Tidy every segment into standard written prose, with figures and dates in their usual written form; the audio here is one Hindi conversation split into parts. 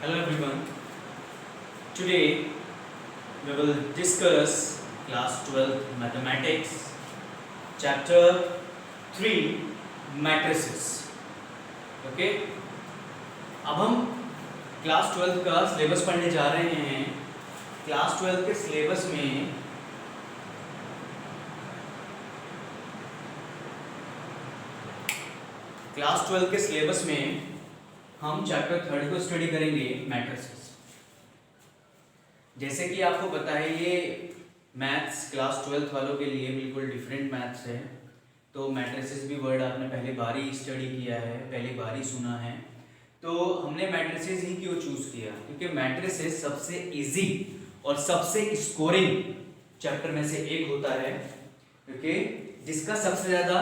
Hello everyone. Today we will discuss class 12 mathematics chapter 3 matrices. Okay? अब हम क्लास 12 का सिलेबस पढ़ने जा रहे हैं. क्लास 12 के सिलेबस में हम चैप्टर 3 को स्टडी करेंगे मैट्रिसेस. जैसे कि आपको पता है ये मैथ्स क्लास 12 वालों के लिए बिल्कुल डिफरेंट मैथ्स है. तो मैट्रिसेस भी वर्ड आपने पहली बार ही स्टडी किया है, पहली बार ही सुना है. तो हमने मैट्रिसेस ही क्यों चूज किया? क्योंकि मैट्रिसेस सबसे इजी और सबसे स्कोरिंग चैप्टर में से एक होता है, ओके, जिसका सबसे ज्यादा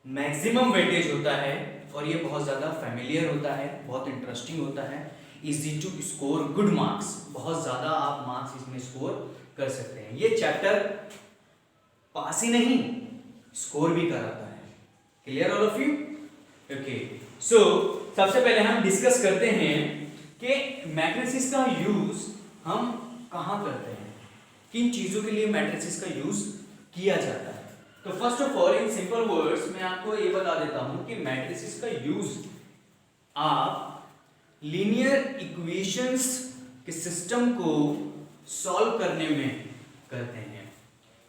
मैक्सिमम वेटेज होता है और ये बहुत ज़्यादा फैमिलियर होता है, बहुत इंटरेस्टिंग होता है, easy to score good marks, बहुत ज़्यादा आप मार्क्स इसमें स्कोर कर सकते हैं. ये चैप्टर पास ही नहीं स्कोर भी कराता है. Clear all of you? Okay, so सबसे पहले हम डिस्कस करते हैं कि मैट्रिसेस का यूज हम कहाँ करते हैं, किन चीज़ों के लिए मैट्रिसेस का यूज किया जाता है. तो first of all in simple words मैं आपको ये बता देता हूं कि मैट्रिसेस का यूज आप लीनियर इक्वेशंस के सिस्टम को सॉल्व करने में करते हैं.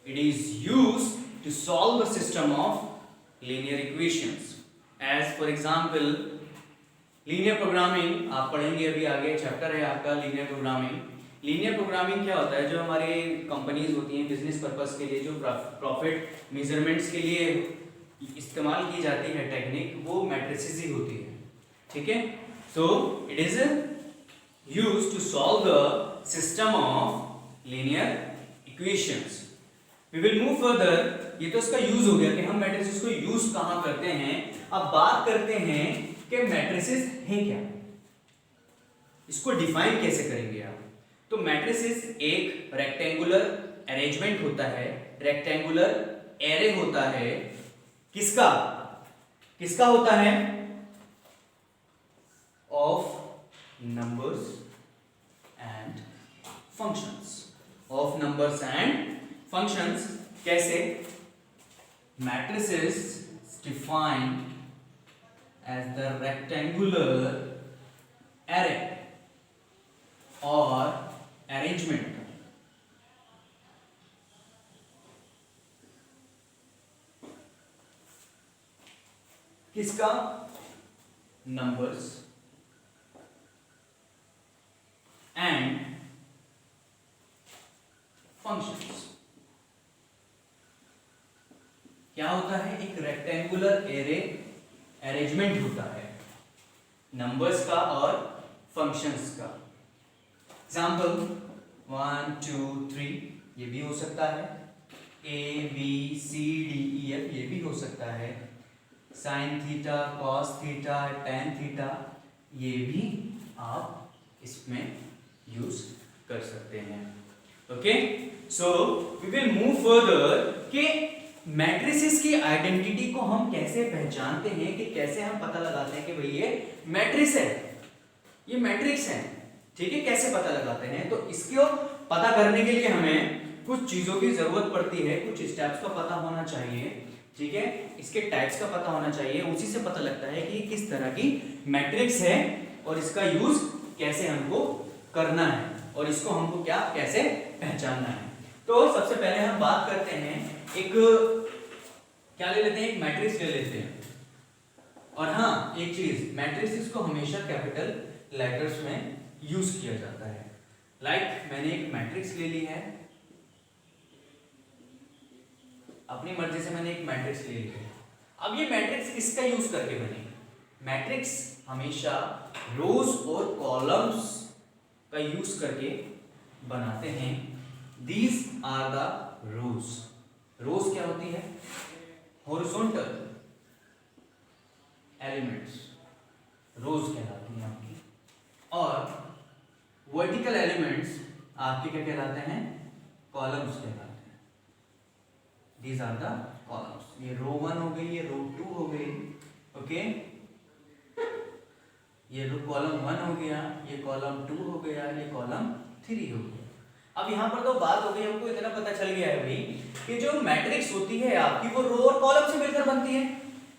It is use to solve the system of linear equations. As for example linear programming आप पढ़ेंगे, अभी आगे चैप्टर है आपका लीनियर प्रोग्रामिंग. लीनियर प्रोग्रामिंग क्या होता है? जो हमारे कंपनीज होती हैं बिजनेस पर्पस के लिए, जो प्रॉफिट मेजरमेंट्स के लिए इस्तेमाल की जाती है टेक्निक, वो मैट्रिसेस ही होती है. ठीक है? So it is used to solve the system of linear equations. We will move further. ये तो इसका यूज हो गया कि हम मैट्रिसेस को यूज कहां करते हैं. अब बात करते हैं कि मैट्रिसेस हैं क्या, इसको डिफाइन कैसे करेंगे आप. तो मैट्रिसेस एक रेक्टेंगुलर अरेंजमेंट होता है, रेक्टेंगुलर एरे होता है. किसका किसका होता है? Of numbers and functions. Of numbers and functions. कैसे? Matrices defined as the rectangular array और arrangement किसका? Numbers and functions. क्या होता है? एक रेक्टेंगुलर एरे अरेंजमेंट होता है नंबर्स का और फंक्शंस का. एग्जाम्पल 1 2 3 ये भी हो सकता है. A B C D E F ये भी हो सकता है. Sine theta, cos theta, tan theta ये भी आप इसमें यूज कर सकते हैं. Okay, so we will move further कि मैट्रिसेस की आइडेंटिटी को हम कैसे पहचानते हैं, कि कैसे हम पता लगाते हैं कि भाई ये मैट्रिक्स है, ये मैट्रिक्स है. ठीक है? कैसे पता लगाते हैं? तो इसको पता करने के लिए हमें कुछ चीजों की जरूरत पड़ती है, कुछ स्टेप्स का पता होना चाहिए. ठीक है? इसके टाइप्स का पता होना चाहिए. उसी से पता लगता है कि किस तरह की मैट्रिक्स है और इसका यूज कैसे हमको करना है और इसको हमको क्या कैसे पहचानना है. तो सबसे पहले हम बात करते हैं, एक क्या ले लेते हैं, एक मैट्रिक्स ले लेते हैं. और हाँ, एक चीज, मैट्रिक्स को हमेशा कैपिटल लेटर्स में यूज किया जाता है. लाइक मैंने एक मैट्रिक्स ले ली है, अपनी मर्जी से मैंने एक मैट्रिक्स ले ली है. अब ये मैट्रिक्स किसका यूज करके बनेगी? मैट्रिक्स हमेशा रोज और कॉलम्स का यूज करके बनाते हैं. दीज आर द रोज. रोज क्या होती है? हॉरिजॉन्टल एलिमेंट्स रोज कहलाती हैं आपकी. और वर्टिकल एलिमेंट्स आपके क्या कहलाते हैं? कॉलम्स कहलाते हैं. These are the columns. ये रो 1 हो गई, ये रो 2 हो गई. ओके, ये कॉलम 1 हो गया, ये कॉलम 2 हो गया, ये कॉलम 3 हो गया। अब यहाँ पर तो बात हो गई, हमको इतना पता चल गया है भाई कि जो मैट्रिक्स होती है आपकी वो रो और कॉलम से मिलकर बनती है,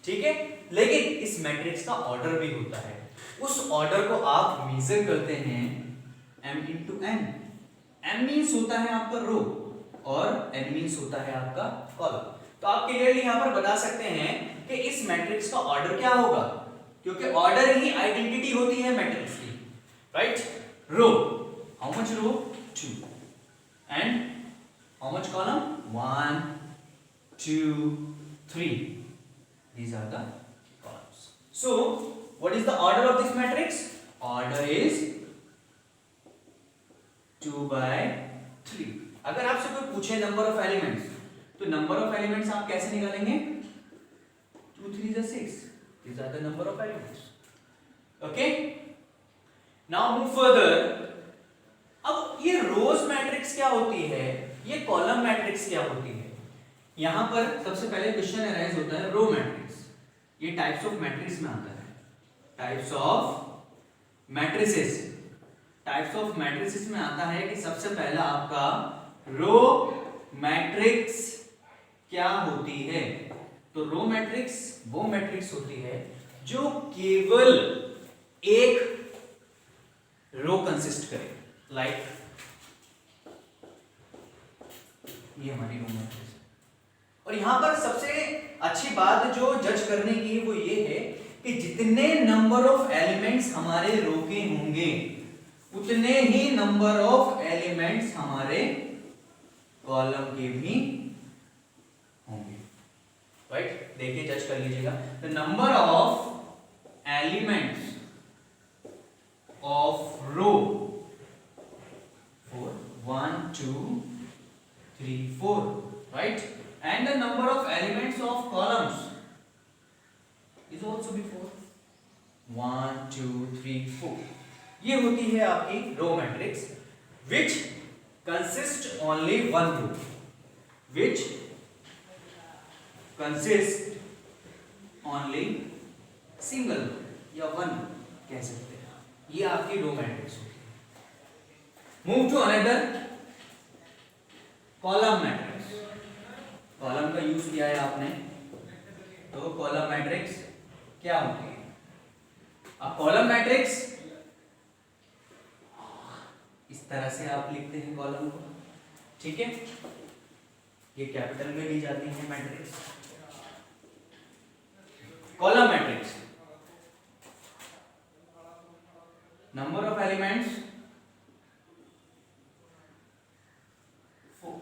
ठीक है। लेकिन इस मैट्रिक्स का ऑर्डर भी होता है, उस ऑर्डर को आप मेजर करते हैं m into n। m means होता है आपका रो और n मीन्स होता है आपका कॉलम। तो आप क्लियरली यहाँ पर बता सकते हैं कि इस मैट्रिक्स का ऑर्डर क्या होगा, क्योंकि ऑर्डर ही आइडेंटिटी होती है मैट्रिक्स की, right. Row, how much row, 2, and how much column, 1 2 3, these are the columns. So what is the order of this matrix? Order is 2 by 3। अगर आपसे कोई पूछे नंबर ऑफ एलिमेंट्स, तो नंबर ऑफ एलिमेंट्स आप कैसे निकालेंगे, 2 3 is 6, these are the number of elements, okay। now move further। अब ये रोज मैट्रिक्स क्या होती है, ये कॉलम मैट्रिक्स क्या होती है। यहां पर सबसे पहले क्वेश्चन अराइज होता है रो मैट्रिक्स, ये टाइप्स ऑफ मैट्रिक्स में आता है, types of matrices. Types of matrices में आता है कि सबसे पहला आपका रो मैट्रिक्स क्या होती है। तो रो मैट्रिक्स वो मैट्रिक्स होती है जो केवल एक रो कंसिस्ट करे, लाइक ये हमारी रो मैट्रिक्स। और यहां पर सबसे अच्छी बात जो जज करने की वो ये है कि जितने नंबर ऑफ एलिमेंट्स हमारे रो के होंगे उतने ही नंबर ऑफ एलिमेंट्स हमारे कॉलम के भी होंगे, राइट। देखिए जज कर लीजिएगा, the number of elements of row 4, 1 2 3 4, right, and the number of elements of columns is also be 4, 1 2 3 4। ये होती है आपकी row matrix which consist only one row, which consist only single या वन कह सकते हैं, ये आपकी रो मैट्रिक्स होती है। Move to another column matrix. Column का यूज किया है आपने, तो कॉलम मैट्रिक्स क्या होती है। अब कॉलम मैट्रिक्स इस तरह से आप लिखते हैं कॉलम को, ठीक है। ये कैपिटल में ली जाती है matrix. Column matrix, number of elements 4,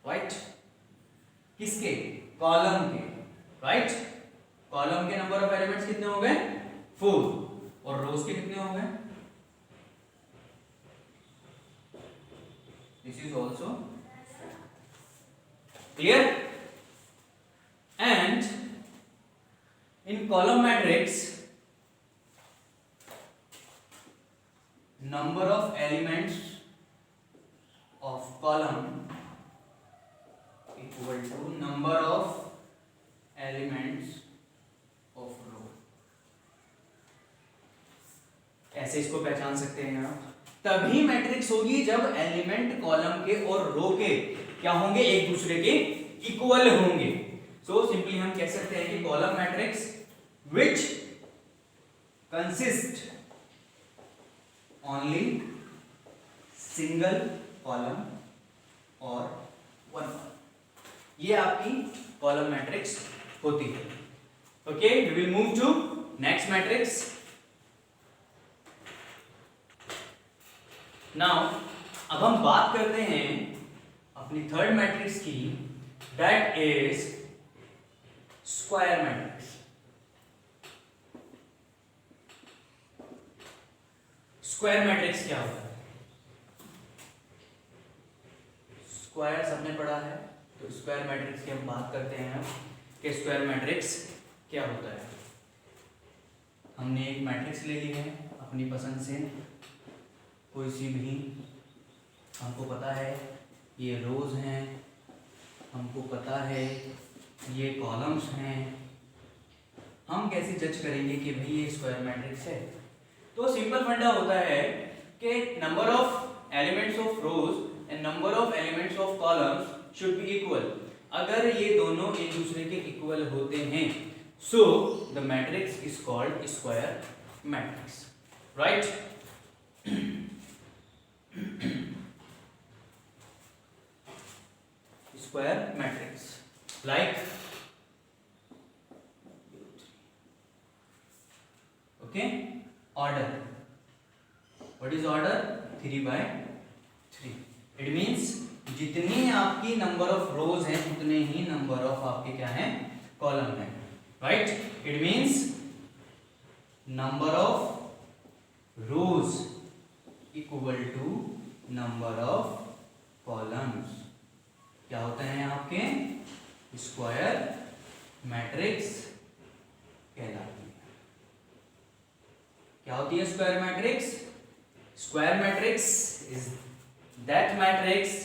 right. किसके, कॉलम के, राइट। कॉलम के नंबर ऑफ एलिमेंट्स कितने हो गए, 4, और रोज के कितने हो गए, this is also clear। and in column matrix number of elements of column equal to number of elements of row। ऐसे इसको पहचान सकते हैं आप। तभी मैट्रिक्स होगी जब एलिमेंट कॉलम के और रो के क्या होंगे, एक दूसरे के इक्वल होंगे। सो सिंपली हम कह सकते हैं कि column matrix which consist only single column और वन, ये आपकी कॉलम मैट्रिक्स होती है। Okay, we will move to next matrix. Now अब हम बात करते हैं अपनी थर्ड मैट्रिक्स की, that is square matrix. Square matrix क्या होता है, स्क्वायर सबने पढ़ा है, तो स्क्वायर मैट्रिक्स की हम बात करते हैं कि स्क्वायर मैट्रिक्स क्या होता है। हमने एक मैट्रिक्स ले ली है अपनी पसंद से, कोई सी भी, हमको पता है ये रोज हैं, हमको पता है ये कॉलम्स हैं, हम कैसे जज करेंगे कि भाई ये स्क्वायर मैट्रिक्स है? तो सिंपल फंडा होता है कि number of elements of rose and number of elements of columns should be equal. अगर ये दोनों एक दूसरे के इक्वल होते हैं, so the matrix is called square matrix, right? Square matrix like, okay, order. What is order? 3/3. It means जितनी आपकी नंबर ऑफ रोज हैं उतने ही नंबर ऑफ आपके क्या हैं? कॉलम हैं, right? It means number of rows equal to number of columns क्या होते हैं आपके? स्क्वायर मैट्रिक्स कहलाती है. क्या होती है square matrix? Square matrix is that matrix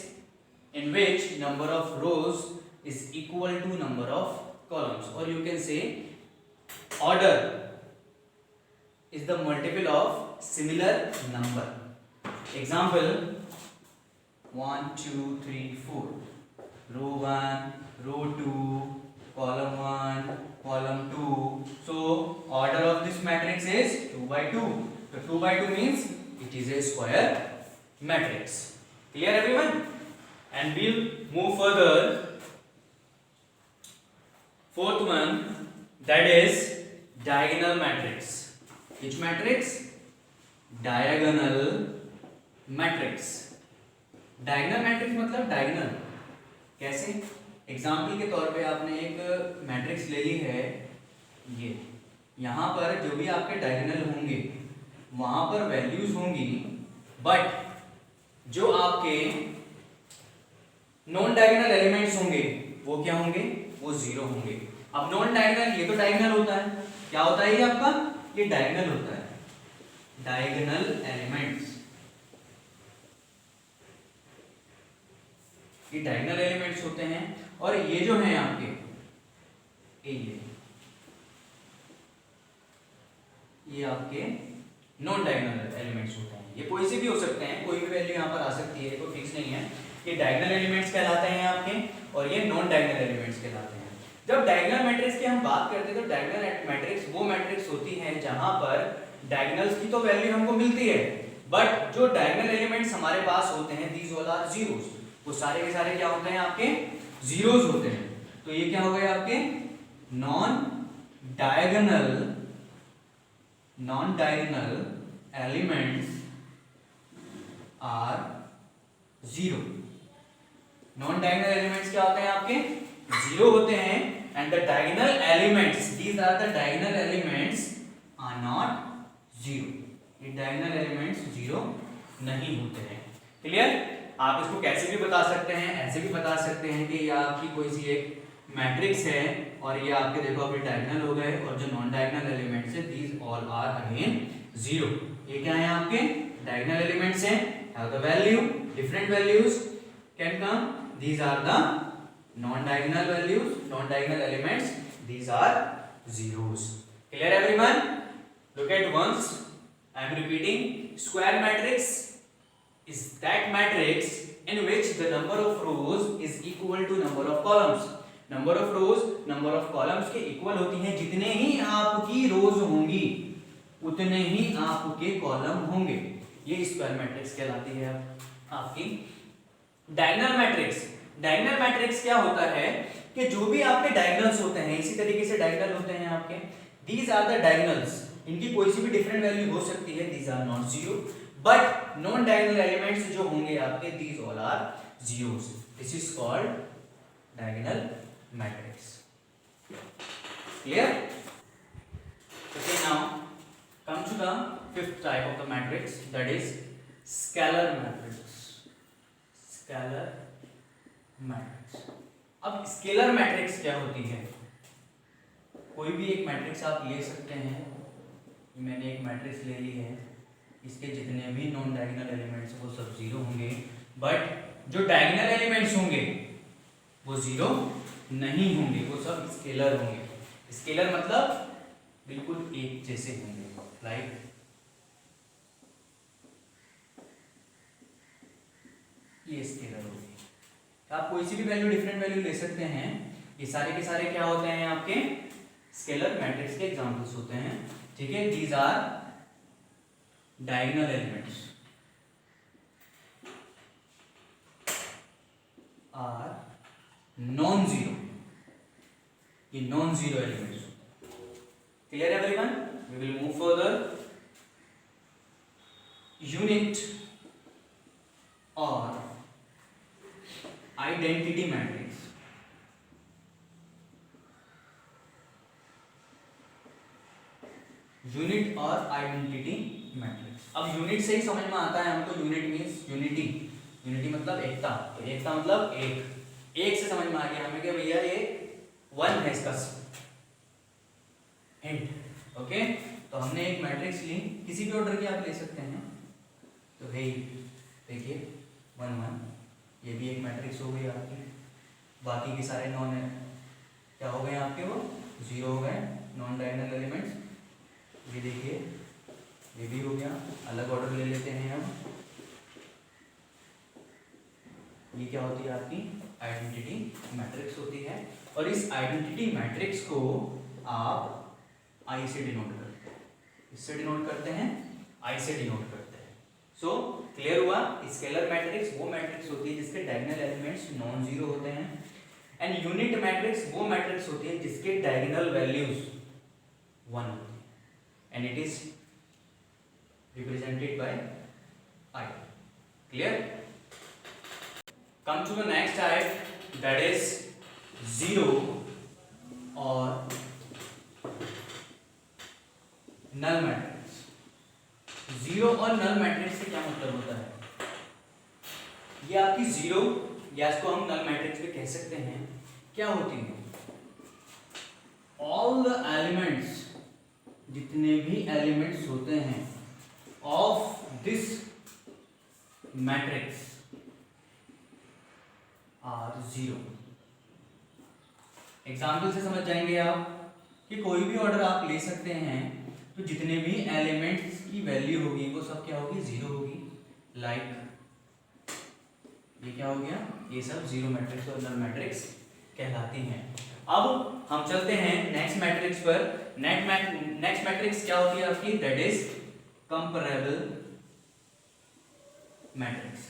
in which number of rows is equal to number of columns, or you can say order is the multiple of similar number. Example 1 2 3 4, row 1, row 2, column 1, column 2. So order of this matrix is 2/2. So 2/2 means it is a square matrix. Clear everyone? And we'll move further. Fourth one, that is diagonal matrix. Which matrix? Diagonal matrix. Diagonal matrix मतलब diagonal कैसे? एग्जाम्पल के तौर पे आपने एक मैट्रिक्स ले ली है, ये यहाँ पर जो भी आपके डायगोनल होंगे वहां पर वैल्यूज होंगी, बट जो आपके नॉन डायगोनल एलिमेंट्स होंगे वो क्या होंगे? वो जीरो होंगे. अब नॉन डायगोनल, ये तो डायगोनल होता है. क्या होता है ये आपका? ये डायगोनल होता है. डायगोनल एलिमेंट्स, ये डायगोनल एलिमेंट्स होते हैं. और ये जो है आपके ये आपके नॉन डायगोनल एलिमेंट्स होते हैं. ये कोई से भी हो सकते हैं, कोई भी वैल्यू यहाँ पर आ सकती है, कोई फिक्स नहीं है. ये डायगोनल एलिमेंट्स कहलाते हैं आपके, और ये नॉन डायगोनल एलिमेंट्स कहलाते हैं. जब डायगोनल मैट्रिक्स की हम बात करते हैं तो डायगोनल मैट्रिक्स वो मैट्रिक्स होती है जहां पर डायगोनल्स की तो वैल्यू हमको मिलती है, बट जो डायगोनल एलिमेंट्स हमारे पास होते हैं दीज ऑल आर जीरोस. वो सारे के सारे क्या होते हैं? आपके जीरोस होते हैं. तो ये क्या हो गए आपके? Non diagonal elements are zero. Non diagonal elements क्या होते हैं आपके? जीरो होते हैं. And the diagonal elements, these are the diagonal elements are not zero. ये डायगोनल एलिमेंट्स जीरो नहीं होते हैं. क्लियर? आप इसको कैसे भी बता सकते हैं, ऐसे भी बता सकते हैं कि ये आपकी कोई सी एक मैट्रिक्स है और ये आपके देखो अभी डायगोनल हो गए, और जो नॉन डायगोनल एलिमेंट्स है these all are again zero. ये क्या है आपके? डायगोनल एलिमेंट्स हैं. Have the value, different values can come. These are the non-diagonal values, non-diagonal elements. These are zeros. Clear everyone? Look at once. I am repeating. Square matrix is that matrix in which the number of rows is equal to number of columns. Number of rows, number of columns के equal होती हैं. जितने ही आपकी rows होंगी उतने ही आपके column होंगे. ये square matrix कहलाती है आपकी. डायगोनल मैट्रिक्स क्या होता है कि जो भी आपके डायगोनल्स होते हैं, इसी तरीके से डायगोनल होते हैं आपके. These are the diagonals. इनकी कोई सी भी डिफरेंट वैल्यू हो सकती है. These are not zero, but non diagonal elements जो होंगे आपके these all are zeros. This is called diagonal matrix. Clear? Okay, now come to the fifth type of the matrix, that is scalar matrix. Scalar matrix. अब स्केलर मैट्रिक्स क्या होती है? कोई भी एक मैट्रिक्स आप ले सकते हैं. मैंने एक मैट्रिक्स ले ली है, इसके जितने भी नॉन डायगोनल एलिमेंट्स वो सब जीरो होंगे, बट जो डायगोनल एलिमेंट्स होंगे वो जीरो नहीं होंगे, वो सब स्केलर होंगे. स्केलर मतलब बिल्कुल एक जैसे होंगे, लाइक ये स्केलर होगी। आप कोई सी भी वैल्यू, डिफरेंट वैल्यू ले सकते हैं। ये सारे के सारे क्या होते हैं आपके स्केलर मैट्रिक्स के एग्जांपल्स होते हैं, ठीक है। These are diagonal elements are non zero, ये non zero elements. Clear everyone? We will move further. Unit और आइडेंटिटी मैट्रिक्स, यूनिट और आइडेंटिटी मैट्रिक्स। अब यूनिट से ही समझ में आता है हमको, यूनिट मींस यूनिटी, यूनिटी मतलब एकता, तो एकता मतलब एक, एक से समझ में आ गया हमें कि भैया ये वन है इसका हिंट। ओके, तो हमने एक मैट्रिक्स ली, किसी भी ऑर्डर की आप ले सकते हैं। तो भाई देखिए 1 1, ये भी एक मैट्रिक्स हो गई आपकी। बाकी के सारे नॉन क्या हो गए आपके, वो जीरो हो गए, नॉन डायगोनल एलिमेंट्स। ये देखिए ये भी हो गया। अलग ऑर्डर ले लेते हैं हम। ये क्या होती है आपकी आइडेंटिटी मैट्रिक्स होती है, और इस आइडेंटिटी मैट्रिक्स को आप आई से डिनोट करते हैं, इससे डिनोट करते हैं, आई से डिनोट करते हैं। सो क्लियर हुआ? स्केलर मैट्रिक्स वो मैट्रिक्स होती है जिसके डायगोनल एलिमेंट्स नॉन जीरो होते हैं, एंड यूनिट मैट्रिक्स वो मैट्रिक्स होती है जिसके डायगोनल वैल्यूज 1 होती है, and it is represented by I. Clear? Come to the next type, that is zero और null matrix। जीरो और नल मैट्रिक्स से क्या मतलब होता है? ये आपकी जीरो, या इसको हम नल मैट्रिक्स भी कह सकते हैं, क्या होती है? ऑल द एलिमेंट्स, जितने भी एलिमेंट्स होते हैं of this matrix are zero. Example से समझ जाएंगे आप कि कोई भी ऑर्डर आप ले सकते हैं, तो जितने भी एलिमेंट्स की वैल्यू होगी वो सब क्या होगी? जीरो होगी। लाइक ये क्या हो गया? ये सब जीरो मैट्रिक्स और नल मैट्रिक्स कहलाती हैं। अब हम चलते हैं नेक्स्ट मैट्रिक्स पर। नेक्स्ट मैट्रिक्स क्या होती है आपकी? That is comparable matrix.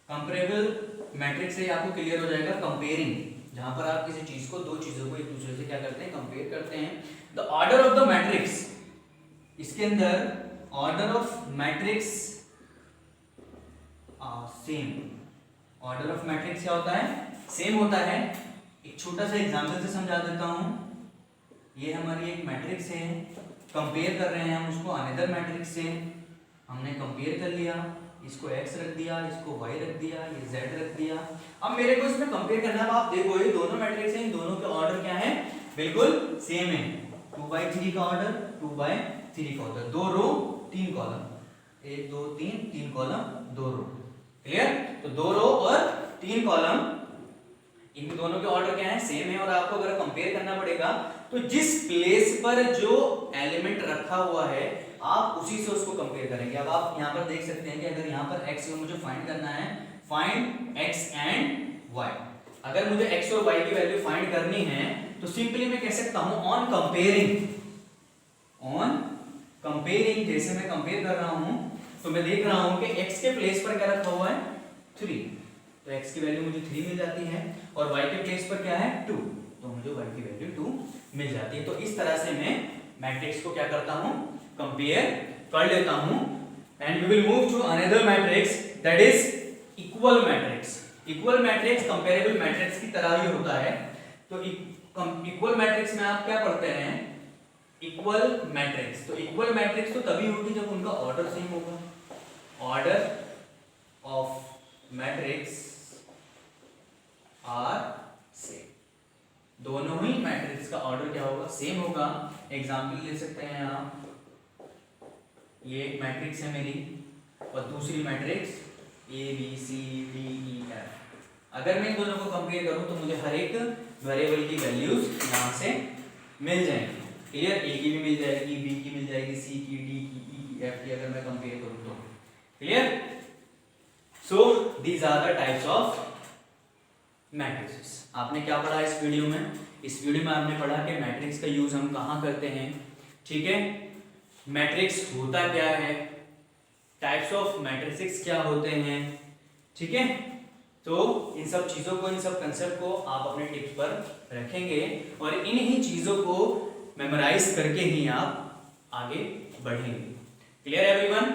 Comparable matrix से आपको क्लियर हो जाएगा कंपेयरिंग, जहां पर आप किसी चीज को, दो चीजों को एक दूसरे से क्या करते हैं? कंपेयर करते हैं। The order of the matrix, इसके अंदर order of matrix same. Order of matrix क्या होता है? सेम होता है। एक छोटा सा एग्जांपल से समझा देता हूं। ये हमारी एक मैट्रिक्स है, कंपेयर कर रहे हैं हम उसको अनदर मैट्रिक्स से। हमने कंपेयर कर लिया, इसको x रख दिया, इसको y रख दिया, ये z रख दिया। अब मेरे को इसमें कंपेयर करना है। अब आप देखो ये दोनों मैट्रिक्स हैं, इन दोनों के ऑर्डर क्या है? बिल्कुल सेम है। 2/3 का ऑर्डर, 2/3 का ऑर्डर, 2 रो 3 कॉलम, 1 2 3 3 कॉलम 2 रो। क्लियर? तो 2 रो और 3 कॉलम, इन दोनों के ऑर्डर क्या है? सेम है। और आपको अगर कंपेयर करना पड़ेगा तो जिस प्लेस पर जो एलिमेंट रखा हुआ है आप उसी से उसको कंपेयर करेंगे। अब आप यहाँ पर देख सकते हैं कि अगर यहाँ पर x को मुझे फाइंड करना है, फाइंड x एंड y। अगर मुझे x और y की वैल्यू फाइंड करनी है तो सिंपली मैं कह सकता हूं ऑन कंपेयरिंग, जैसे मैं कंपेयर कर रहा हूं तो मैं देख रहा हूं कि x के प्लेस पर क्या रखा हुआ है? 3, तो x की वैल्यू मुझे 3 मिल जाती है, और y के प्लेस पर क्या है? 2, तो मुझे y की वैल्यू 2 मिल जाती है। तो इस तरह से मैं मैट्रिक्स को क्या करता हूं? कंपेयर कर लेता हूं। And we will move to another matrix, that is equal matrix. Equal matrix comparable matrix की तरह ही होता है। तो इक्वल मैट्रिक्स में आप क्या पढ़ते हैं? Equal matrix. तो इक्वल मैट्रिक्स तो तभी होगी जब उनका ऑर्डर सेम होगा। Order of matrix are same, दोनों ही मैट्रिक्स का ऑर्डर क्या होगा? सेम होगा। एग्जाम्पल ले सकते हैं आप, ये एक मैट्रिक्स है मेरी और दूसरी matrix A B C D E F. अगर मैं इन दोनों को कंपेयर करूं तो मुझे हर एक वेरिएबल की वैल्यूज यहां से मिल जाएंगी। क्लियर, ए की भी मिल जाएगी, बी की मिल जाएगी, सी की, डी की, ई की, एफ की, अगर मैं कंपेयर करूं तो। Clear, so these are the types of matrices. आपने क्या पढ़ा इस वीडियो में? इस वीडियो में आपने पढ़ा कि मैट्रिक्स का यूज हम कहाँ करते हैं, ठीक है, मैट्रिक्स होता क्या है, टाइप्स ऑफ मैट्रिसेस क्या होते हैं, ठीक है। तो इन सब चीजों को, इन सब कंसेप्ट को आप अपने टिप्स पर रखेंगे और इन ही चीजों को मेमोराइज करके ही आप आगे बढ़ेंगे। Clear everyone?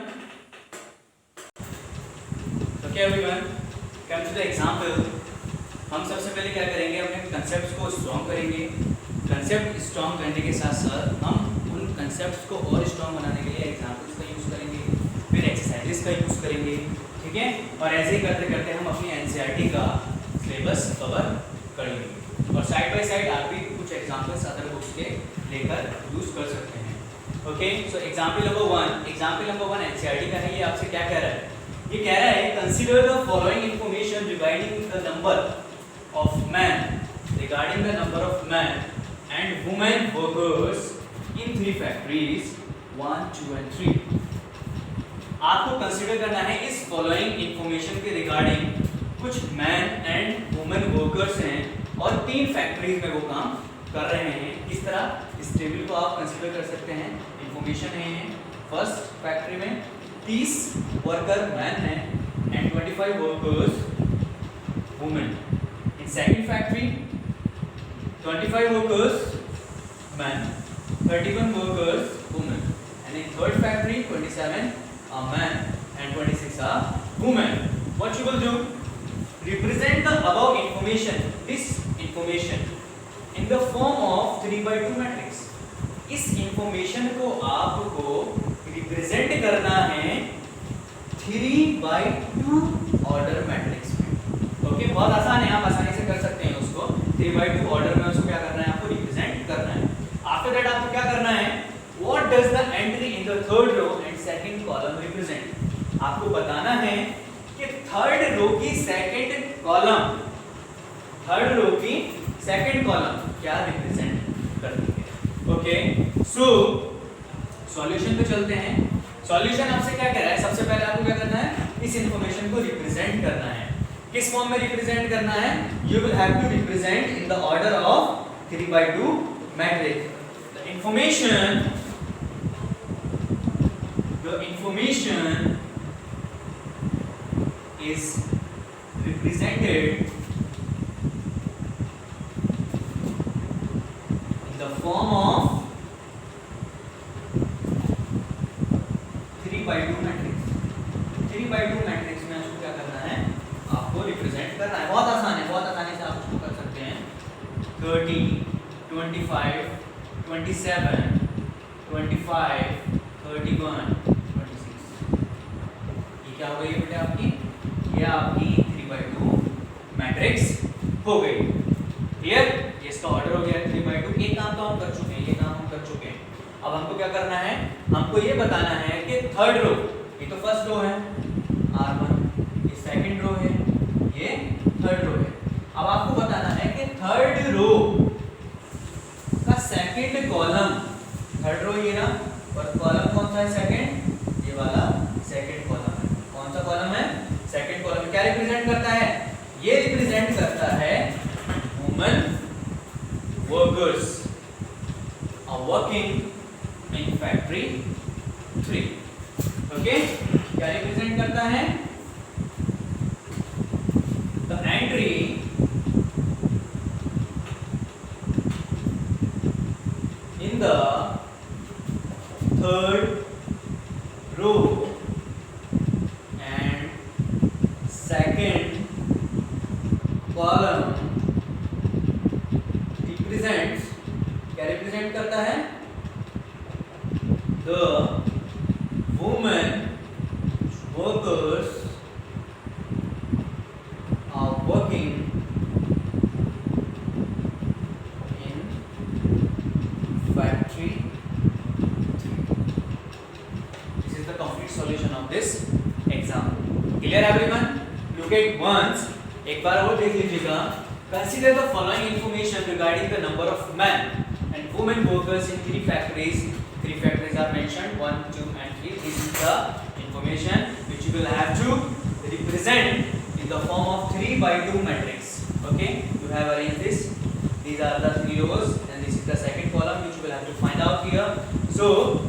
Okay everyone, come to the example. हम सबसे पहले क्या करेंगे, अपने कंसेप्ट्स को स्ट्रॉन्ग करेंगे। कंसेप्ट स्ट्रॉन्ग करने के साथ साथ हम उन कंसेप्ट्स को और स्ट्रॉन्ग बनाने के लिए एग्जांपल्स का यूज करेंगे, फिर एक्सरसाइजेस का यूज करेंगे, ठीक है। और ऐसे ही करते करते हम अपनी एनसीईआरटी का सिलेबस कवर कर लेंगे और साइड बाय साइड आप भी कुछ एग्जांपल्स अदर बुक्स के लेकर यूज कर सकते हैं। Okay, so example number 1 NCERT का है। ये आपसे क्या कह रहा है? ये कह रहा है consider the following information regarding the number of man and women workers in 3 factories 1, 2 and 3। आपको कंसीडर करना है इस फॉलोइंग इंफॉर्मेशन के रिगार्डिंग कुछ मैन एंड वुमेन वर्कर्स हैं और 3 फैक्ट्रीज में वो काम कर रहे हैं। किस तरह इस टेबल को आप कंसीडर कर सकते हैं? इंफॉर्मेशन है फर्स्ट फैक्ट्री में 30 वर्कर मैन हैं and 25 workers women. In second factory 25 workers men, 31 workers women, and in third factory 27 are men and 26 are women। What you will do? Represent the above information, this information in the form of 3/2 matrix। इस information को आपको represent करना है 3/2 order matrix में। ओके, बहुत आसान है, आप आसानी से कर सकते हैं उसको। 3/2 ऑर्डर में उसको क्या करना है? आपको रिप्रेजेंट करना है। आफ्टर दैट आपको क्या करना है? What does the entry in the third row and second column represent? आपको बताना है कि थर्ड रो की सेकंड कॉलम क्या रिप्रेजेंट करती है। ओके, सो सॉल्यूशन पे चलते हैं। सॉल्यूशन आपसे क्या कह रहा है? सबसे पहले आपको क्या करना है? इस इंफॉर्मेशन को रिप्रेजेंट करना है। किस फॉर्म में रिप्रेजेंट करना है? You will have to represent in the order of 3/2 matrix. The information is represented in the form of 3/2 matrix. 3/2 matrix में आपको क्या करना है? आपको रिप्रेजेंट करना है। बहुत आसान है, बहुत आसानी से आप उसको कर सकते हैं। 30, 25, 27, 25, 31, 26। ये क्या हो गई बेटा आपकी? ये आपकी 3/2 मैट्रिक्स हो गई। क्लियर? ये इसका ऑर्डर हो गया 3/2। एक काम तो हम कर चुके हैं, ये काम हम कर चुके हैं। अब हमको क्या करना है? हमको ये बताना है कि थर्ड रो, ये तो फर्स्ट रो है R1, ये सेकंड रो है, ये थर्ड रो है। अब आपको बताना है कि थर्ड रो का सेकंड कॉलम, थर्ड रो ये ना, और कॉलम कौन सा है? सेकंड, ये वाला सेकंड कॉलम है। कौन सा कॉलम है? Second column. क्या रिप्रेजेंट करता है? ये रिप्रेजेंट करता है women workers are working in factory 3। Okay, क्या रिप्रेजेंट करता है? The entry in the third row and second column represents, क्या रिप्रेजेंट करता है? The women workers are working in factory 3। This is the complete solution of this example। Clear everyone? Look at once, एक बार और देख लीजिएगा। Consider the following information regarding the number of men and women workers in three factories are mentioned, 1, 2 and 3. This is the information which you will have to represent in the form of 3x2 matrix. Okay, you have arranged this. These are the 3 rows and this is the second column which you will have to find out here. So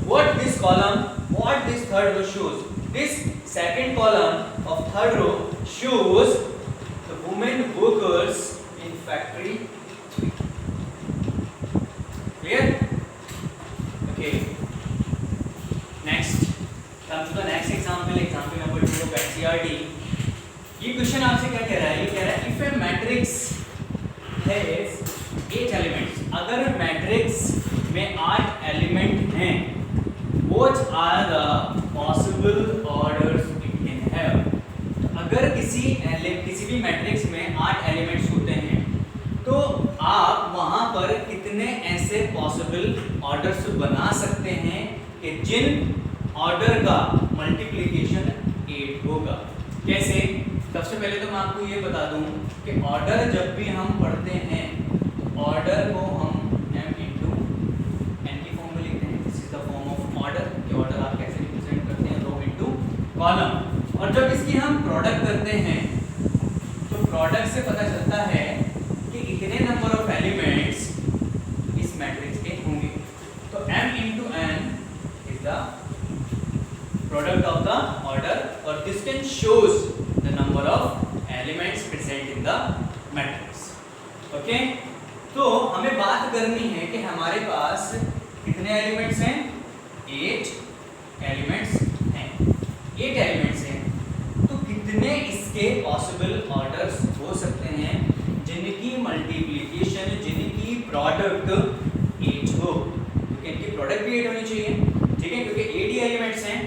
what this column, what this third row shows? This second column of third row shows the women workers in factory 3. Clear? Okay. Next, come to the next example. Example number 2 of NCERT. ये क्वेश्चन आपसे क्या कह रहा है? ये कह रहा है if a matrix has 8 elements, अगर मैट्रिक्स में 8 एलिमेंट हैं, what are the possible orders it can have? अगर किसी भी मैट्रिक्स में 8 एलिमेंट्स होते हैं तो आप वहां पर कितने ऐसे पॉसिबल ऑर्डर्स बना सकते हैं कि जिन ऑर्डर का मल्टीप्लिकेशन 8 होगा। कैसे? सबसे पहले तो मैं आपको ये बता दूं कि ऑर्डर जब भी हम पढ़ते हैं, ऑर्डर को हम m into n की फॉर्म में लिखते हैं। This is the form of order. ये ऑर्डर आप कैसे रिप्रेजेंट करते हैं? रो इनटू कॉलम। और जब इसकी हम प्रोडक्ट करते हैं तो प्रोडक्ट से पता चलता है कि इतने नंबर ऑफ एलिमेंट्स इस मैट्रिक्स के होंगे। तो m into n is the product of the order or this can shows the number of elements present in the matrix. Okay? तो हमें बात करनी है कि हमारे पास कितने एलिमेंट्स हैं? 8 एलिमेंट्स हैं। 8 एलिमेंट्स हैं तो कितने इसके पॉसिबल ऑर्डर्स हो सकते हैं जिनकी मल्टीप्लिकेशन, जिनकी प्रोडक्ट 8 हो? क्योंकि इनकी प्रोडक्ट भी 8 होनी चाहिए, ठीक है, क्योंकि 8 ही एलिमेंट्स हैं,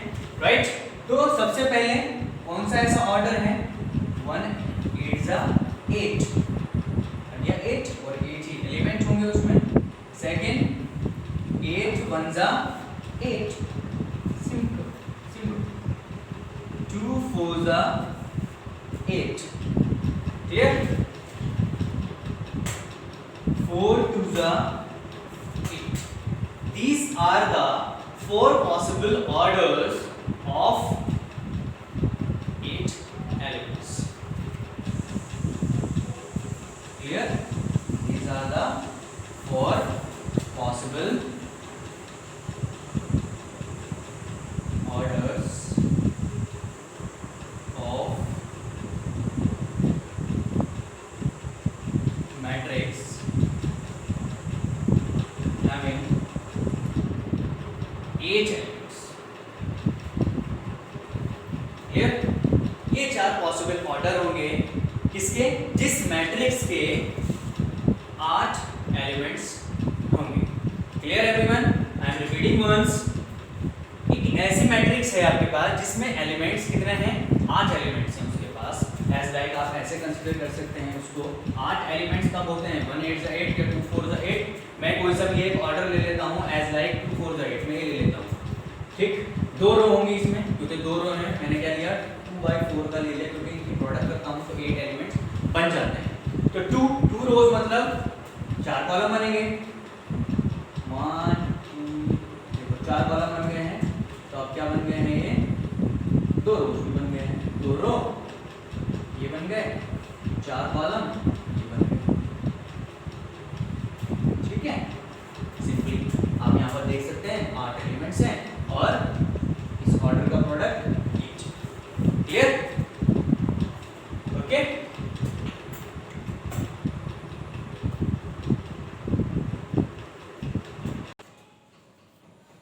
राइट? तो सबसे पहले कौन सा ऐसा ऑर्डर है? 1 8 जा 8 या 8 और 8 ही एलिमेंट होंगे उसमें। सेकंड 8 1 जा 8, सिंपल 2 4 जा 8, क्लियर? 4 2 जा 8. These are the 4 possible orders of 8 elements. Clear? These are the 4 possible orders of matrix having 8 elements. Clear? ये 4 पॉसिबल ऑर्डर होंगे किसके? जिस मैट्रिक्स के 8 एलिमेंट्स होंगे। Clear everyone? I am repeating once. एक ऐसी मैट्रिक्स है आपके पास जिसमें एलिमेंट्स कितने हैं? 8 एलिमेंट्स हैं उसके पास। एज लाइक आप ऐसे कंसीडर कर सकते हैं उसको। 8 एलिमेंट्स कब होते हैं? 1 8 जा 8 या 2 4 जा 8। मैं कोई सा भी एक ऑर्डर ले लेता हूँ एज लाइक 2 4 जा 8 में ये ले लेता हूँ, ठीक? 2 रो होंगी इसमें, क्योंकि 2 रो है, मैंने क्या लिया? 2/4 का ले लिया, क्योंकि इनकी प्रोडक्ट करता हूँ तो 8 एलिमेंट्स बन जाते हैं। तो 2 रोज मतलब 4 कॉलम बनेंगे। 1 2 देखो 4 कॉलम बन गए हैं, तो अब क्या बन गए हैं? ये 2 रोज भी बन गए हैं। 2 रो ये बन गए, 4 कॉलम ये बन गए, ठीक है? सिंपली आप यहाँ पर देख सकते हैं 8 एलिमेंट्स हैं और इस ऑर्डर का product 8। Clear? Okay?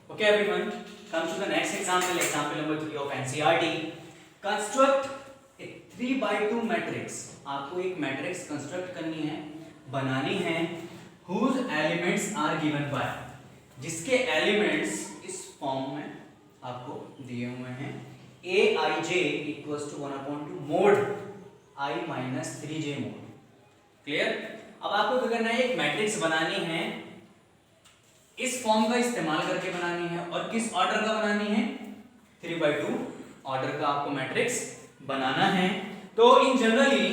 Okay everyone, come to the next example, example number 3 of NCERT. Construct a 3/2 matrix. आपको एक मैट्रिक्स कंस्ट्रक्ट करनी है, बनानी है, whose elements are given by, जिसके एलिमेंट्स इस फॉर्म में आपको दिए हुए हैं। aij equals to 1/2 mod I minus 3j mod. Clear? अब आपको क्या करना है? एक मैट्रिक्स बनानी है, इस फॉर्म का इस्तेमाल करके बनानी है, और किस ऑर्डर का बनानी है? 3/2 ऑर्डर का आपको मैट्रिक्स बनाना है। तो इन generally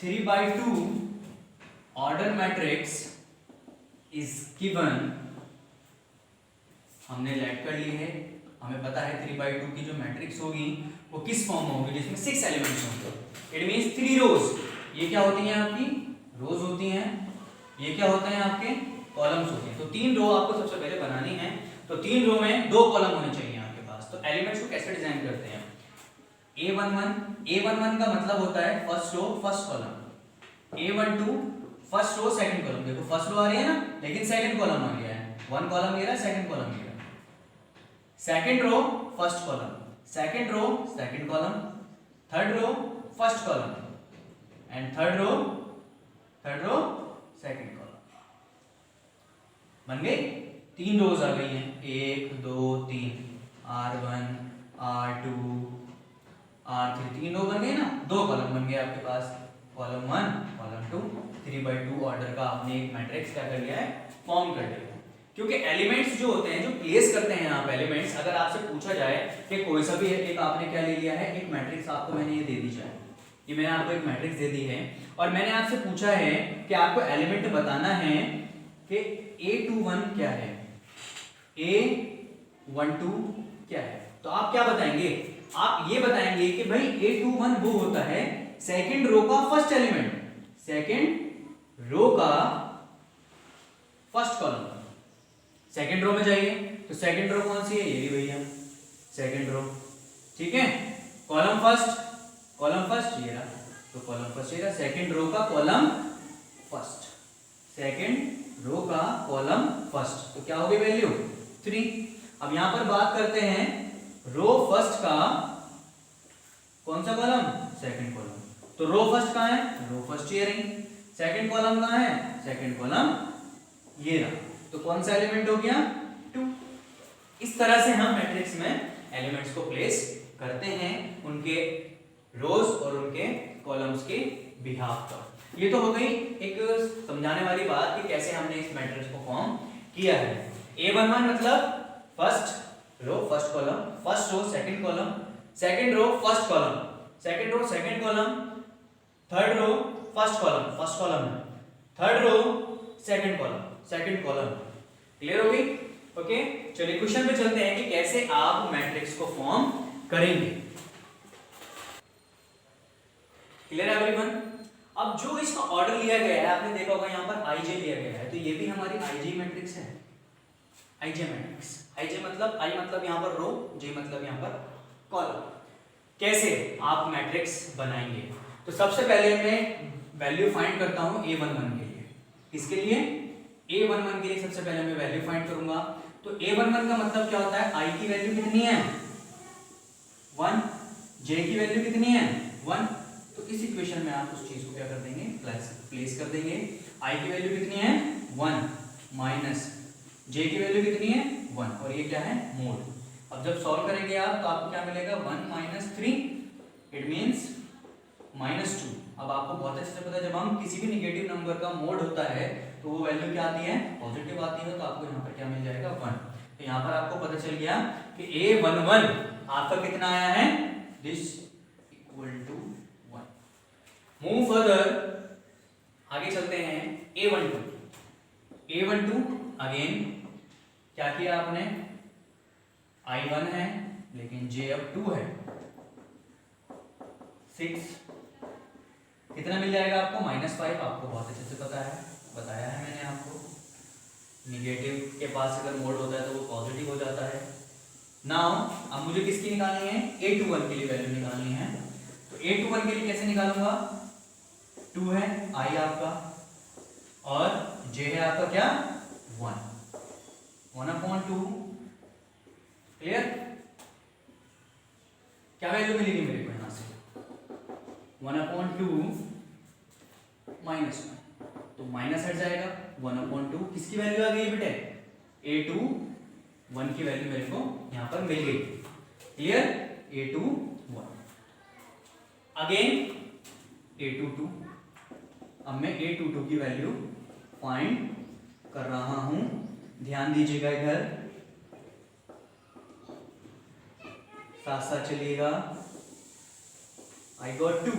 3/2 order matrix is given, हमने लेट कर ली है, हमें पता है 3/2 की जो मैट्रिक्स होगी वो किस फॉर्म में होगी, जिसमें 6 एलिमेंट्स होंगे। इट मींस 3 रोज, ये क्या होती हैं आपकी रोज होती हैं, ये क्या होते हैं आपके कॉलम्स होते हैं। तो 3 रो आपको सबसे पहले बनानी है, तो 3 रो में 2 कॉलम होने चाहिए आपके पास। तो एलिमेंट्स को कैसे डिजाइन करते हैं, A11 का मतलब होता है first row first column, A12 first row second column. देखो फर्स्ट रो आ रही है ना, लेकिन सेकंड कॉलम आ गया है, 1 कॉलम ये रहा, सेकंड कॉलम ये रहा। Second row first column, second row second column, third row first column and third row second column. बन गई, 3 रोज आ गई हैं, 1 2 3, R1 R2 R3, 3 रो बन गए ना, 2 कॉलम बन गए आपके पास, कॉलम 1 कॉलम 2, 3/2 ऑर्डर का आपने एक मैट्रिक्स क्या कर लिया है, फॉर्म कर लिया है। क्योंकि एलिमेंट्स जो होते हैं, जो प्लेस करते हैं आप एलिमेंट्स, अगर आपसे पूछा जाए कि कोई सा भी एक आपने क्या ले लिया है, एक मैट्रिक्स आपको मैंने ये दे दी जाए, ये मैंने आपको एक मैट्रिक्स दे दी है और मैंने आपसे पूछा है कि आपको एलिमेंट बताना है कि A21 क्या है, A12 क्या है। तो आप क्या बताएंगे, आप ये बताएंगे कि भाई A21 वो होता है सेकंड रो का फर्स्ट एलिमेंट, सेकंड रो का फर्स्ट कॉलम। सेकंड रो में जाइए तो सेकंड रो कौन सी है, ये भी भैया सेकंड रो, ठीक है। कॉलम फर्स्ट ये रहा, तो कॉलम फर्स्ट ये रहा, सेकंड रो का कॉलम फर्स्ट, सेकंड रो का कॉलम फर्स्ट, तो क्या होगी वैल्यू 3। अब यहां पर बात करते हैं रो फर्स्ट का कौन सा कॉलम, सेकंड कॉलम। तो रो फर्स्ट कहां है, रो फर्स्ट ये रही, सेकंड कॉलम कहां है, सेकंड कॉलम ये रहा, तो कौन सा एलिमेंट हो गया 2। इस तरह से हम मैट्रिक्स में एलिमेंट्स को प्लेस करते हैं उनके रोज और उनके कॉलम्स के बिहाफ पर। ये तो हो गई एक समझाने वाली बात कि कैसे हमने इस मैट्रिक्स को फॉर्म किया है। A11 मतलब first row first column, first row second column, second row first column, second row second column, third row first column, first column है, third row second column, second column. Clear हो गई, ओके। चलिए क्वेश्चन पे चलते हैं कि कैसे आप मैट्रिक्स को फॉर्म करेंगे। क्लियर है एवरीवन। अब जो इसका ऑर्डर लिया गया है, आपने देखा होगा यहाँ पर IJ लिया गया है, तो ये भी हमारी IJ मैट्रिक्स है, IJ मैट्रिक्स। IJ मतलब I मतलब यहाँ पर रो, J मतलब यहाँ पर कॉलम। कैसे आप मैट्रिक्स बनाएंगे, तो सबसे पहले मैं वैल्यू फाइंड करता हूँ A11 के लिए। किसके लिए, A11 के लिए सबसे पहले मैं वैल्यू फाइंड करूंगा। तो A11 का मतलब क्या होता है, I की वैल्यू कितनी है 1, J की वैल्यू कितनी है 1। तो इस इक्वेशन में आप उस चीज को क्या कर देंगे, प्लेस कर देंगे। I की वैल्यू कितनी है 1 माइनस J की वैल्यू कितनी है 1 और ये क्या है मोड। अब जब सॉल्व करेंगे आप तो आपको क्या मिलेगा 1 माइनस 3, इट मीन्स -2। अब आपको बहुत अच्छे से पता है जब हम किसी भी नेगेटिव नंबर का मोड होता है तो वो वैल्यू क्या आती है, पॉजिटिव आती है। तो आपको यहाँ पर क्या मिल जाएगा 1। तो यहाँ पर आपको पता चल गया कि A11 आपका कितना आया है, this equal to 1। Move further, आगे चलते हैं A12 अगेन क्या किया आपने, I1 है लेकिन J अब 2 है, 6 कितना मिल जाएगा आपको -5। आपको बहुत अच्छे से पता है, बताया है मैंने आपको, निगेटिव के पास अगर मोड होता है तो वो पॉजिटिव हो जाता है। नाउ अब मुझे किसकी निकालनी है, A21 के लिए वैल्यू निकालनी है। तो A21 के लिए कैसे निकालूंगा, 2 है I आपका और J है आपका क्या 1/2। क्लियर, क्या वैल्यू मिलेगी मेरे को यहां से 1/2 -1, तो माइनस हट जाएगा 1/2। किसकी वैल्यू आ गई बेटे, A21 की वैल्यू मेरे को यहां पर मिल गई। Clear, A21 again A22। अब मैं A22 की वैल्यू फाइंड कर रहा हूं, ध्यान दीजिएगा इधर, साथ साथ चलिएगा। I got 2,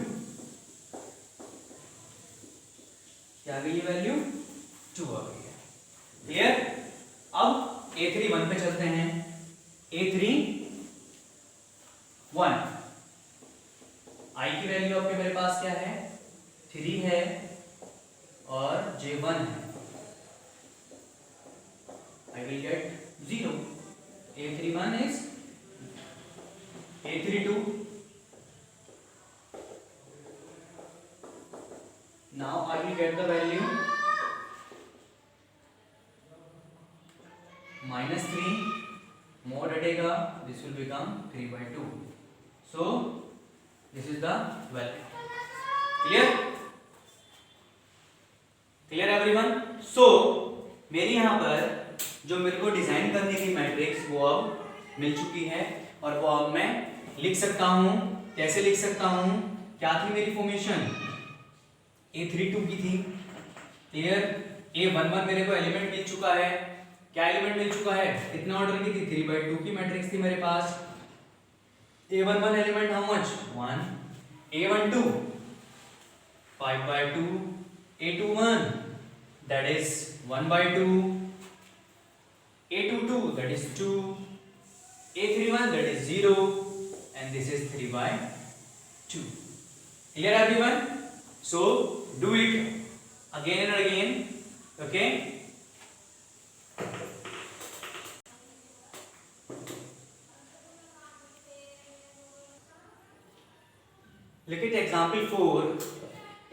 क्या आ गई ये वैल्यू 2 आ गई है। क्लियर। अब A3 1 पे चलते हैं। A3 1 I की वैल्यू आपके मेरे पास क्या है 3 है और J1 है। I will get 0. A31 is A32. Now I will get the value -3 more हटेगा, this will become 3/2. So this is the value. Clear? Clear everyone? So मेरी यहाँ पर जो मेरे को डिजाइन करने की मैट्रिक्स वो अब मिल चुकी है और वो अब मैं लिख सकता हूँ। कैसे लिख सकता हूँ? क्या थी मेरी फॉर्मेशन? A32 की थी। क्लियर। A11 मेरे को एलिमेंट मिल चुका है। क्या एलिमेंट मिल चुका है? कितने ऑर्डर की थी? 3/2 की मैट्रिक्स थी मेरे पास। A11 element how much? 1. A12 5/2. A21 that is 1/2. A22 that is 2. A31 that is 0 and this is 3/2. Clear everyone? So do it again and again. Okay. Look at example 4.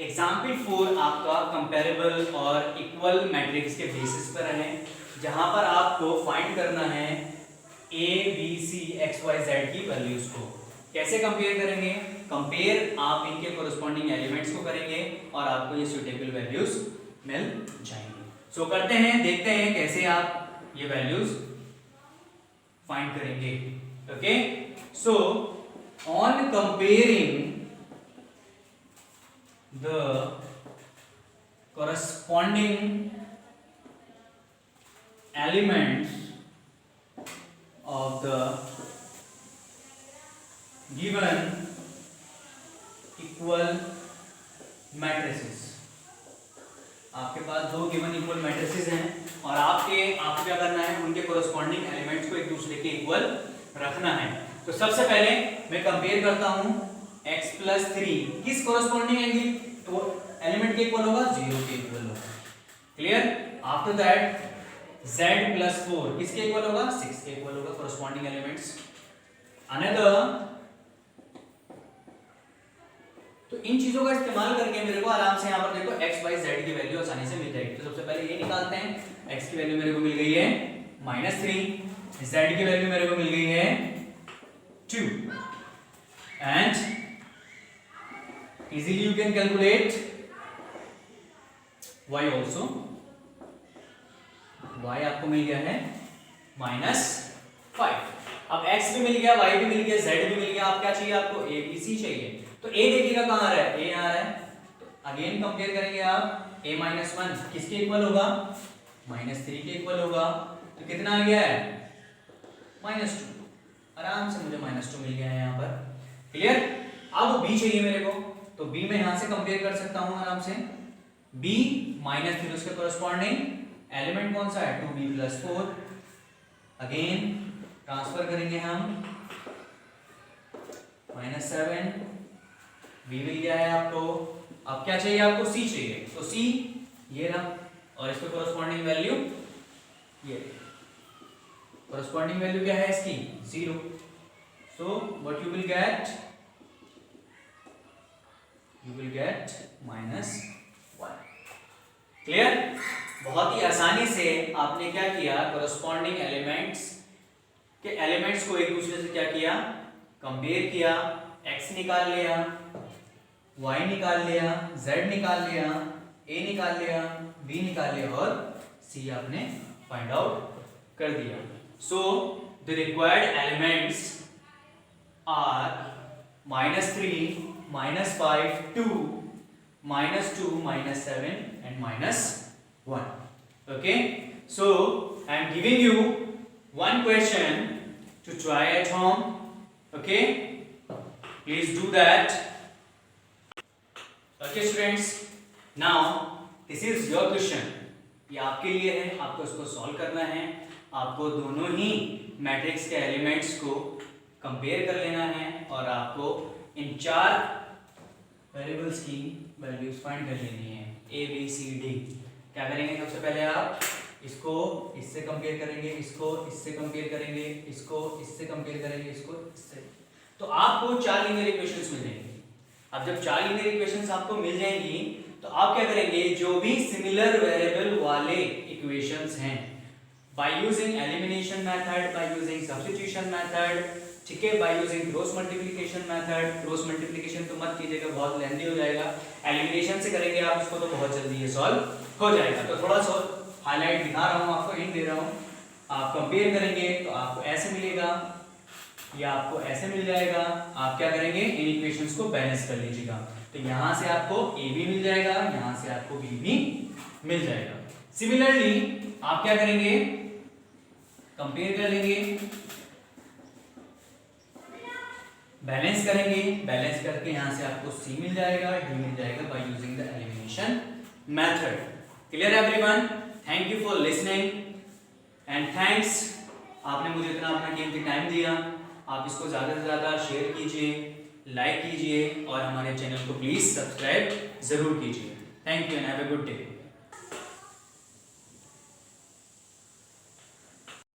Example 4 आपका कंपेरेबल और इक्वल मैट्रिक्स के बेसिस पर है, जहां पर आपको फाइंड करना है A, B, C, X, Y, Z की वैल्यूज को। कैसे कंपेयर करेंगे? कंपेयर आप इनके कोरस्पॉन्डिंग एलिमेंट्स को करेंगे और आपको ये सुटेबल वैल्यूज मिल जाएंगे। सो करते हैं, देखते हैं कैसे आप ये वैल्यूज फाइंड करेंगे। Okay, so on comparing the corresponding elements of the given equal matrices। आपके पास दो गिवन इक्वल मैट्रिसेस हैं और आपको क्या करना है? उनके कोरस्पॉन्डिंग एलिमेंट्स को एक दूसरे के इक्वल रखना है। तो सबसे पहले मैं कंपेयर करता हूं x + 3 किस कोरस्पॉन्डिंग एंगल तो एलिमेंट के इक्वल होगा? 0 के इक्वल होगा। क्लियर। आफ्टर दैट z + 4 किसके इक्वल होगा? 6 के इक्वल होगा कोरस्पॉन्डिंग एलिमेंट्स। अनदर, तो इन चीजों का इस्तेमाल करके मेरे को आराम से यहाँ पर देखो x y z की वैल्यू आसानी से मिल जाएगी। तो सबसे पहले ये निकालते हैं। x की वैल्यू मेरे को मिल गई है -3, z की वैल्यू मेरे को मिल गई है 2 and easily you can calculate y also। y आपको मिल गया है -5। अब x भी मिल गया, y भी मिल गया, z भी मिल गया। आप क्या चाहिए? आपको a b c चाहिए। तो a देखिएगा कहाँ आ रहा है? a यहाँ आ रहा है। तो अगेन कंपेयर करेंगे आप। a -1 किसके इक्वल होगा? -3 के इक्वल होगा। तो कितना आ गया है? -2। आराम से मुझे -2 मिल गया है यहाँ पर। क्लियर। अब b चाहिए मेरे को, तो b मैं यहां से कंपेयर कर सकता हूं आराम से। b -3 उसके कोरस्पॉन्डिंग एलिमेंट कौन सा है? 2b + 4। अगेन ट्रांसफर करेंगे हम। -7 b मिल गया है आपको। अब क्या चाहिए आपको? c चाहिए। तो c ये रहा और इसके कोरस्पॉन्डिंग वैल्यू ये। कोरस्पॉन्डिंग वैल्यू क्या है इसकी? 0। So what you will get? You will get -1। Clear. बहुत ही आसानी से आपने क्या किया? कोरस्पॉन्डिंग एलिमेंट्स के एलिमेंट्स को एक दूसरे से क्या किया? कंपेयर किया। x निकाल लिया, y निकाल लिया, z निकाल लिया, a निकाल लिया, b निकाल लिया और c आपने फाइंड आउट कर दिया। So the required elements are -3 -5 2 -2 -7 and -1। okay, so I am giving you one question to try at home। okay, please do that। okay students, now this is your question, ये आपके लिए है, आपको इसको सॉल्व करना है। आपको दोनों ही मैट्रिक्स के एलिमेंट्स को कंपेयर कर लेना है और आपको इन 4 वेरिएबल्स की वैल्यूज फाइंड कर लेनी है, ए बी सी डी। क्या करेंगे, सबसे पहले आप इसको इससे कंपेयर करेंगे, इसको इससे कंपेयर करेंगे, इसको इससे कंपेयर करेंगे, इसको इससे, तो आपको 4 लीनियर इक्वेशंस मिलेंगे। अब जब 4 लीनियर इक्वेशंस आपको मिल जाएंगी तो आप क्या करेंगे, जो भी सिमिलर वेरिएबल वाले इक्वेशंस हैं, by using elimination method, by using substitution method, ठीक है, by using cross multiplication method. Cross multiplication तो मत कीजिएगा, बहुत लेंथी हो जाएगा। एलिमिनेशन से करेंगे आप इसको तो बहुत जल्दी ये सॉल्व हो जाएगा। तो थोड़ा सा हाईलाइट दिखा रहा हूँ आपको, हिंट दे रहा हूँ। आप कंपेयर करेंगे तो आपको ऐसे मिलेगा या आपको ऐसे मिल जाएगा। आप क्या करेंगे, इन इक्वेशंस को बैलेंस कर लीजिएगा। तो यहां से आपको ए भी मिल जाएगा, यहां से आपको बी भी मिल जाएगा। सिमिलरली आप क्या करेंगे, कंपेयर कर लेंगे, बैलेंस करेंगे, बैलेंस करके यहां से आपको सी मिल जाएगा, डी मिल जाएगा by using the elimination method. Clear everyone? Thank you for listening and thanks, आपने मुझे इतना अपना कीमती टाइम दिया। आप इसको ज़्यादा से ज़्यादा शेयर कीजिए, लाइक कीजिए और हमारे चैनल को प्लीज़ सब्सक्राइब ज़रूर कीजिए। Thank you and have a good day.